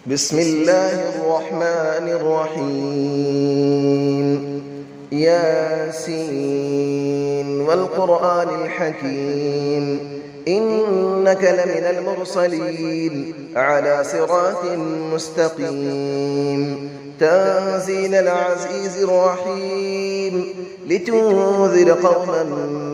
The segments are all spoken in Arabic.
بسم الله الرحمن الرحيم ياسين والقرآن الحكيم إنك لمن المرسلين على صراط مستقيم تنزيل العزيز الرحيم لتنذر قوما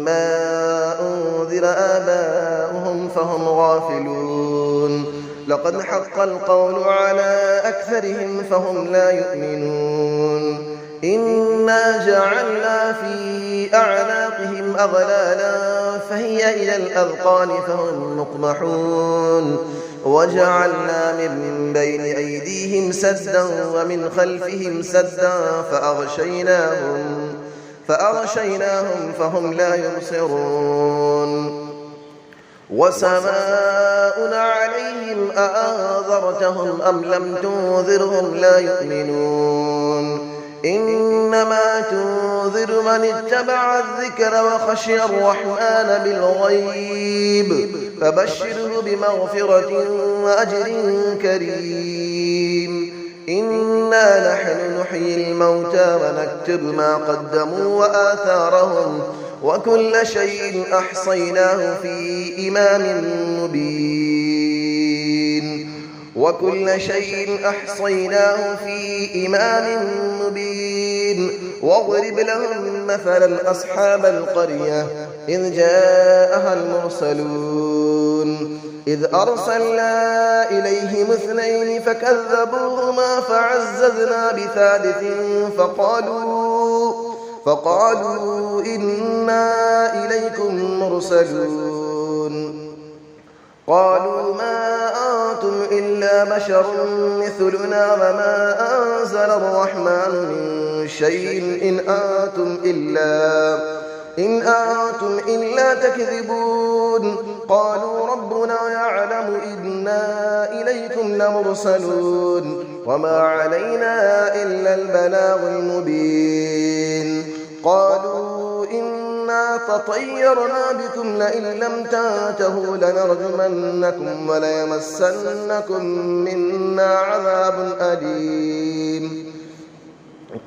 ما أنذر آباؤهم فهم غافلون لقد حق القول على أكثرهم فهم لا يؤمنون إنا جعلنا في أعناقهم أغلالا فهي إلى الأذقان فهم مقمحون وجعلنا من بين أيديهم سدا ومن خلفهم سدا فأغشيناهم فهم لا يبصرون وسماء عليهم أأنذرتهم أم لم تنذرهم لا يؤمنون إنما تنذر من اتبع الذكر وخشي الرحمن بالغيب فبشره بمغفرة وأجر كريم إنا نحن نحيي الموتى ونكتب ما قدموا وآثارهم وكل شيء أحصيناه في إمام مبين واضرب لهم مثلا أصحاب القرية إذ جاءها المرسلون إذ أرسلنا إليهم 2 فكذبوهما فعززنا بثالث فقالوا إنا إليكم مرسلون قالوا ما أنتم إلا بشر مثلنا وما أنزل الرحمن من شيء إن أنتم إلا تكذبون قالوا ربنا يعلم إنا إليكم لمرسلون وما علينا إلا البلاغ المبين قالوا إنا تطيرنا بكم لئن لم تنتهوا لنرجمنكم وليمسنكم منا عذاب أليم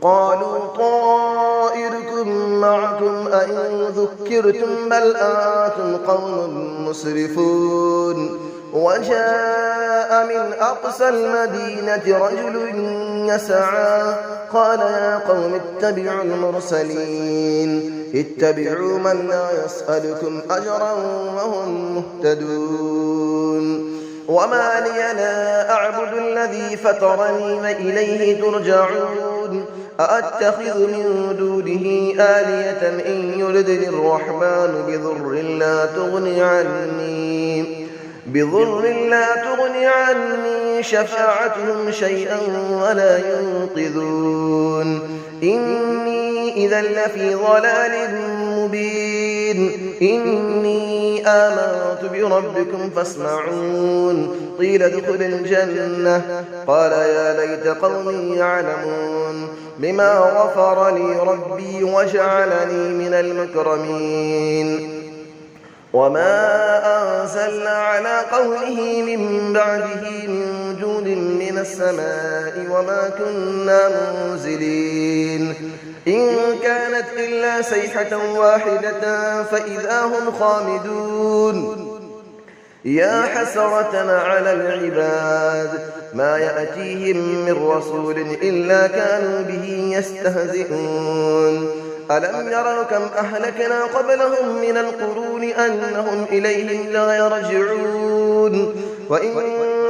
قالوا طائركم معكم أئن ذكرتم بل أنتم قوم مسرفون وجاء من أقصى المدينة رجل يسعى قال يا قوم اتبعوا المرسلين اتبعوا من لا يسألكم أجرا وهم مهتدون وما لي لا أعبد الذي فطرني وإليه ترجعون أأتخذ من دونه آلية إن يردني الرحمن بضر لا تغني عني شفاعتهم شيئا ولا ينقذون إني إذا لفي ضلال مبين إني آمنت بربكم فاسمعون قيل ادخل الجنة قال يا ليت قومي يعلمون بما غفر لي ربي وجعلني من المكرمين وما أنزلنا على قوله من بعده من جود من السماء وما كنا منزلين إن كانت إلا صيحة واحدة فإذا هم خامدون يا حسرة على العباد ما يأتيهم من رسول إلا كانوا به يستهزئون ألم يروا كم أهلكنا قبلهم من القرون أنهم إليهم لا يرجعون وإن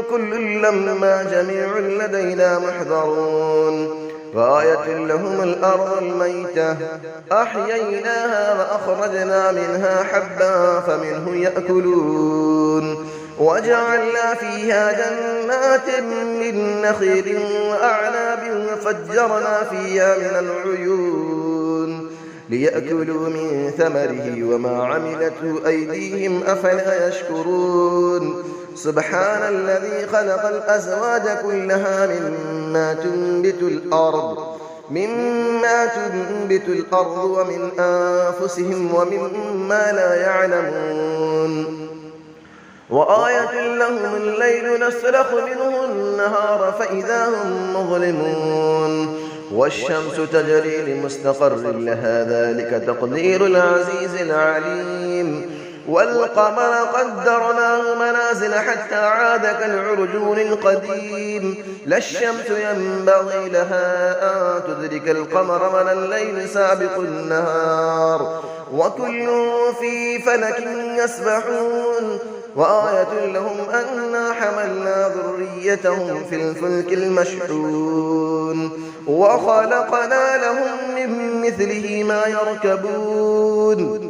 كل لما جميع لدينا محضرون وآية لهم الأرض الميتة أحييناها وأخرجنا منها حبا فمنه يأكلون وجعلنا فيها جنات من نخيل وأعناب وفجرنا فيها من العيون ليأكلوا من ثمره وما عملته أيديهم أفلا يشكرون سبحان الذي خلق الأزواج كلها مما تنبت الأرض ومن أنفسهم ومما لا يعلمون وآية لهم الليل نسلخ منه النهار فإذا هم مظلمون والشمس تجري لمستقر لها ذلك تقدير العزيز العليم والقمر قدرناه منازل حتى عاد كالعرجون القديم لا الشمس ينبغي لها أن تدرك القمر ولا الليل سابق النهار وكل في فلك يسبحون وآية لهم أنا حملنا ذريتهم في الفلك المشحون وخلقنا لهم من مثله ما يركبون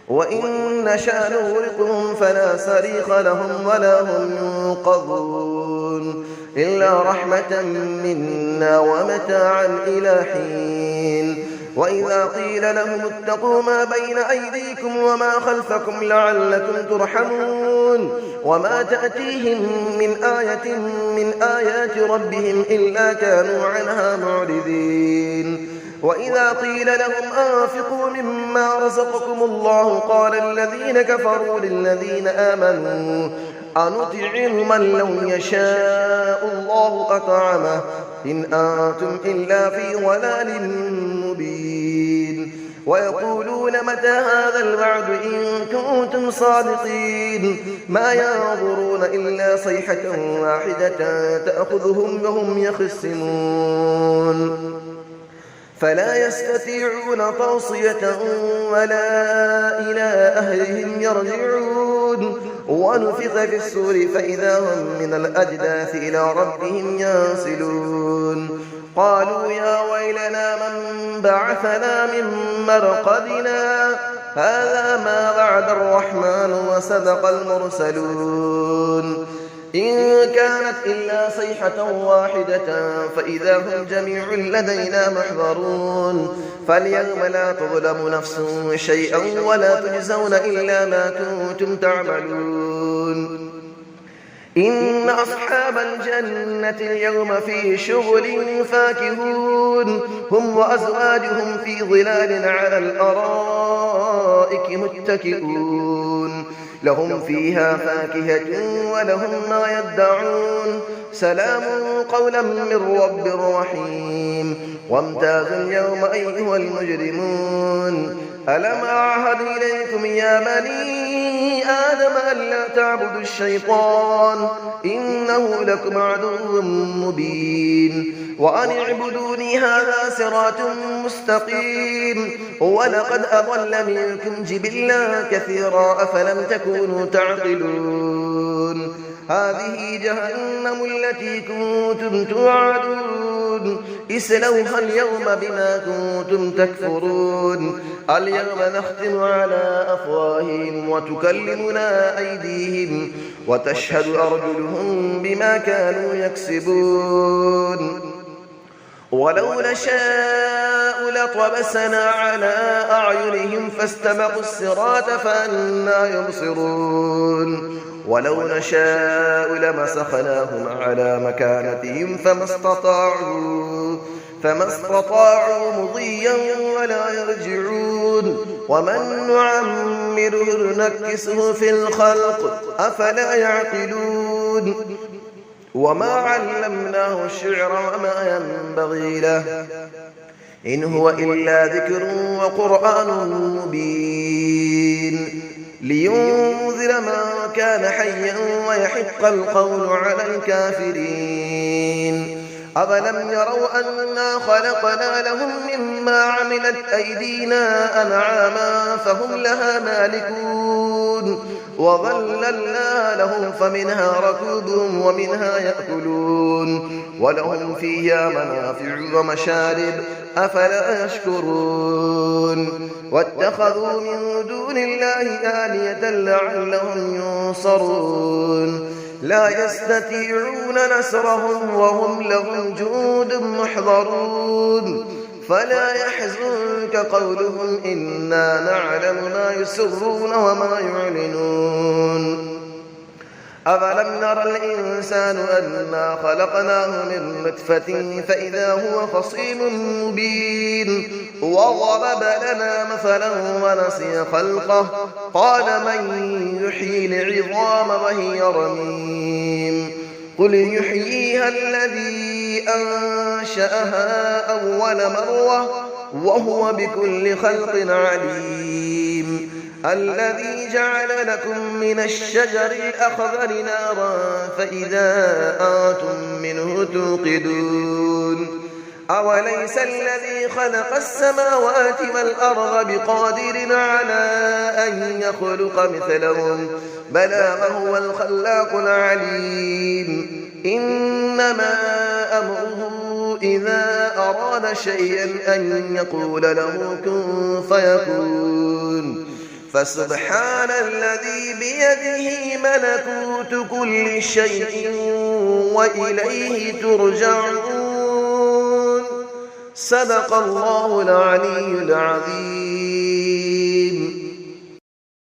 وإن نشأ نغرقهم فلا صريخ لهم ولا هم ينقذون إلا رحمة منا ومتاعا إلى حين وإذا قيل لهم اتقوا ما بين أيديكم وما خلفكم لعلكم ترحمون وما تأتيهم من آية من آيات ربهم إلا كانوا عنها معرضين وإذا قيل لهم أنفقوا مما رزقكم الله قال الذين كفروا للذين آمنوا أنطعم من لو يشاء الله أطعمه إن أنتم إلا في ضلال مبين ويقولون متى هذا الوعد إن كنتم صادقين ما ينظرون إلا صيحة واحدة تأخذهم وهم يخصمون فلا يستطيعون توصية ولا إلى أهلهم يرجعون ونفخ في السور فإذا هم من الأجداث إلى ربهم ينسلون قالوا يا ويلنا من بعثنا من مرقدنا هذا ما وعد الرحمن وصدق المرسلون إن كانت إلا صيحة واحدة فإذا هم جميع لدينا محضرون فاليوم لا تظلم نفس شيئا ولا تجزون إلا ما كنتم تعملون إن أصحاب الجنة اليوم في شغل فاكهون هم وأزواجهم في ظلال على الأرائك متكئون لهم فيها فاكهة ولهم ما يدعون سلام قولا من رب رحيم وامتازوا اليوم أيها المجرمون ألم أعهد إليكم يا بني آدم ألا تعبدوا الشيطان إنه لكم عدو مبين وأن اعبدوني هذا صراط مستقيم ولقد أضل منكم جبلا كثيرا أفلم تكونوا تعقلون هذه جهنم التي كنتم توعدون اسلوها اليوم بما كنتم تكفرون اليوم نختم على أفواههم وتكلمنا أيديهم وتشهد أرجلهم بما كانوا يكسبون ولو نشاء لطمسنا على أعينهم فاستبقوا الصراط فأنى يبصرون ولو نشاء لمسخناهم على مكانتهم فما استطاعوا مضيا ولا يرجعون ومن نعمره نكسه في الخلق أفلا يعقلون وما علمناه الشعر وما ينبغي له إن هو إلا ذكر وقرآن مبين لينذر من كان حيا ويحق القول على الكافرين أفلم يروا أنا خلقنا لهم مما عملت أيدينا أنعاما فهم لها مالكون وظللنا لهم فمنها ركوبهم ومنها يأكلون ولهم فيها منافع ومشارب أفلا يشكرون واتخذوا من دون الله آلية لعلهم ينصرون لا يستطيعون نصرهم وهم لهم جند محضرون فلا يحزنك قولهم إنا نعلم ما يسرون وما يعلنون أفلم نرى الإنسان أنا خلقناه من نطفة فإذا هو خصيم مبين وضرب لنا مثلا ونسي خلقه قال من يحيي العظام وهي رميم قل يحييها الذي أنشأها أول مرة وهو بكل خلق عليم الذي جعل لكم من الشجر الأخضر نارا فإذا أنتم منه توقدون أوليس الذي خلق السماوات والأرض بقادر على أن يخلق مثلهم بلى وهو الخلاق العليم إنما أمره إذا أراد شيئا أن يقول له كن فيكون فسبحان الذي بيده ملكوت كل شيء وإليه ترجعون صدق الله العلي العظيم.